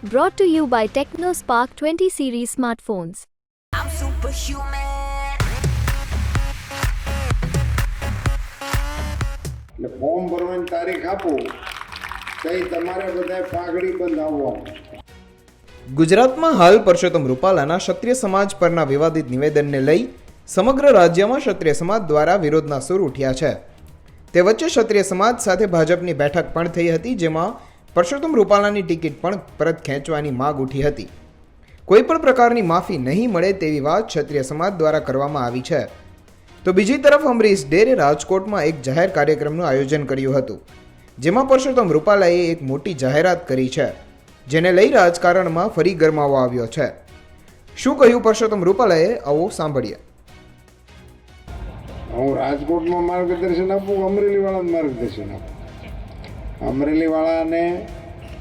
Brought to you by TechnoSpark 20 series smartphones. I'm superhuman. એટલે form ભરવાની તારીખ આપો તઈ તમારે બધાય પાઘડી બંધાવવાનું. ગુજરાતમાં હાલ પરસોત્તમ રૂપાલાના ક્ષત્રિય સમાજ પરના વિવાદિત નિવેદનને લઈ સમગ્ર રાજ્યમાં ક્ષત્રિય સમાજ દ્વારા વિરોધના સૂર ઉઠ્યા છે. તે વચ્ચે ક્ષત્રિય સમાજ સાથે ભાજપની બેઠક પણ થઈ હતી, જેમાં પરસોત્તમ રૂપાલાની ટિકિટ પણ પરત ખેંચવાની માગ ઉઠી હતી. કોઈ પણ પ્રકારની માફી નહીં મળે તેવી વાત ક્ષત્રિય સમાજ દ્વારા કરવામાં આવી છે. તો બીજી તરફ અમરીશ ડેરે રાજકોટમાં એક જાહેર કાર્યક્રમનું આયોજન કર્યું હતું, જેમાં પરસોત્તમ રૂપાલાએ એક મોટી જાહેરાત કરી છે, જેને લઈ રાજકારણમાં ફરી ગરમાવો આવ્યો છે. શું કહ્યું પરસોત્તમ રૂપાલાએ, આવો સાંભળીએ. હું રાજકોટમાં માર્ગદર્શન આપું, અમરેલીવાળાને માર્ગદર્શન આપું. અમરેલીવાળાને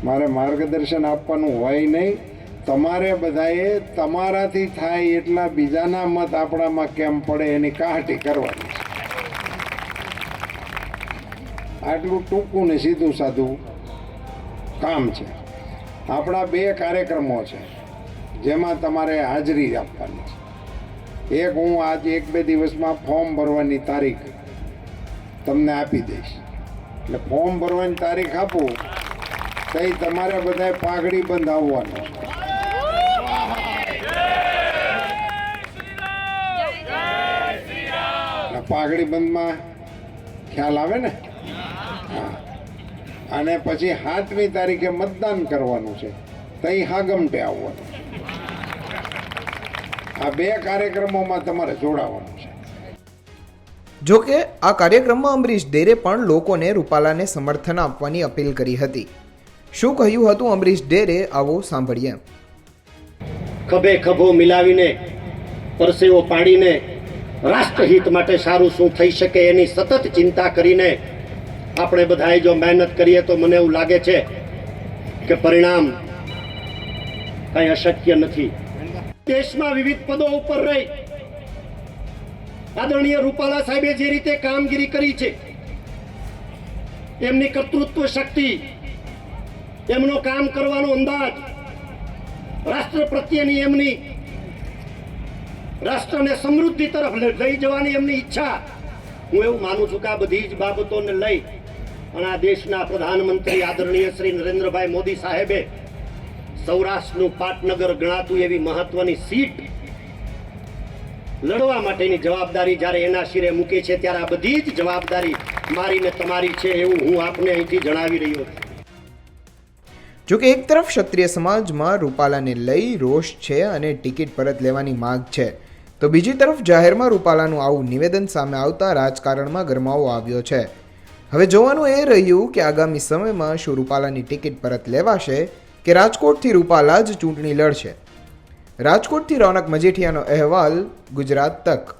મારે માર્ગદર્શન આપવાનું હોય નહીં. તમારે બધાએ તમારાથી થાય એટલા બીજાના મત આપણામાં કેમ પડે એની કાહટી કરવાની છે. આટલું ટૂંકું ને સીધું સાધું કામ છે. આપણા 2 કાર્યક્રમો છે જેમાં તમારે હાજરી આપવાની છે. એક હું આજે 1-2 દિવસમાં ફોર્મ ભરવાની તારીખ તમને આપી દઈશ. એટલે ફોર્મ ભરવાની તારીખ આપું તઈ તમારે બધાએ પાઘડી બંધાવવાનું છે. પાઘડી બંધમાં ખ્યાલ આવે ને? હા. અને પછી 7મી તારીખે મતદાન કરવાનું છે, તઈ હાગમટે આવવાનું. આ 2 કાર્યક્રમોમાં તમારે જોડાવાનું છે. જો કે આ કાર્યક્રમમાં અમરીશ ડેરે પણ લોકોને રૂપાલાને સમર્થન આપવાની અપીલ કરી હતી. શું કહ્યું હતું અમરીશ ડેરે, આવો સાંભળીએ. ખભે ખભો મિલાવીને પરસેવો પાડીને રાષ્ટ્રહિત માટે સારું શું થઈ શકે એની સતત ચિંતા કરીને આપણે બધાએ જો મહેનત કરીએ તો મને એવું લાગે છે કે પરિણામ કંઈ અશક્ય નથી. દેશમાં વિવિધ પદો ઉપર રહી આદરણીય રૂપાલા સાહેબે જે રીતે કામગીરી કરી છે, એમની કર્તૃત્વ શક્તિ, એમનો કામ કરવાનો અંદાજ, રાષ્ટ્ર પ્રત્યેની એમની, રાષ્ટ્રને સમૃદ્ધિ તરફ લઈ જવાની એમની ઈચ્છા, હું એવું માનું છું કે આ બધી જ બાબતોને લઈ અને આ દેશના પ્રધાનમંત્રી આદરણીય શ્રી નરેન્દ્રભાઈ મોદી સાહેબે સૌરાષ્ટ્રનું પાટનગર ગણાતું એવી મહત્વની સીટ લડવા માટેની જવાબદારી જ્યારે એના શિરે મૂકી છે, ત્યારે આ બધી જ જવાબદારી મારી ને તમારી છે એવું હું આપને અહીંથી જણાવી રહ્યો છું. જોકે એક તરફ ક્ષત્રિય સમાજમાં રૂપાલાને લઈ રોષ છે અને ટિકિટ પરત લેવાની માંગ છે, તો બીજી તરફ જાહેરમાં રૂપાલાનું આવું નિવેદન સામે આવતા રાજકારણમાં ગરમાવો આવ્યો છે. હવે જોવાનું એ રહ્યું કે આગામી સમયમાં શું રૂપાલાની ટિકિટ પરત લેવાશે કે રાજકોટથી રૂપાલા જ ચૂંટણી લડશે. રાજકોટથી રોનક મજીઠિયાનો અહેવાલ, ગુજરાત તક.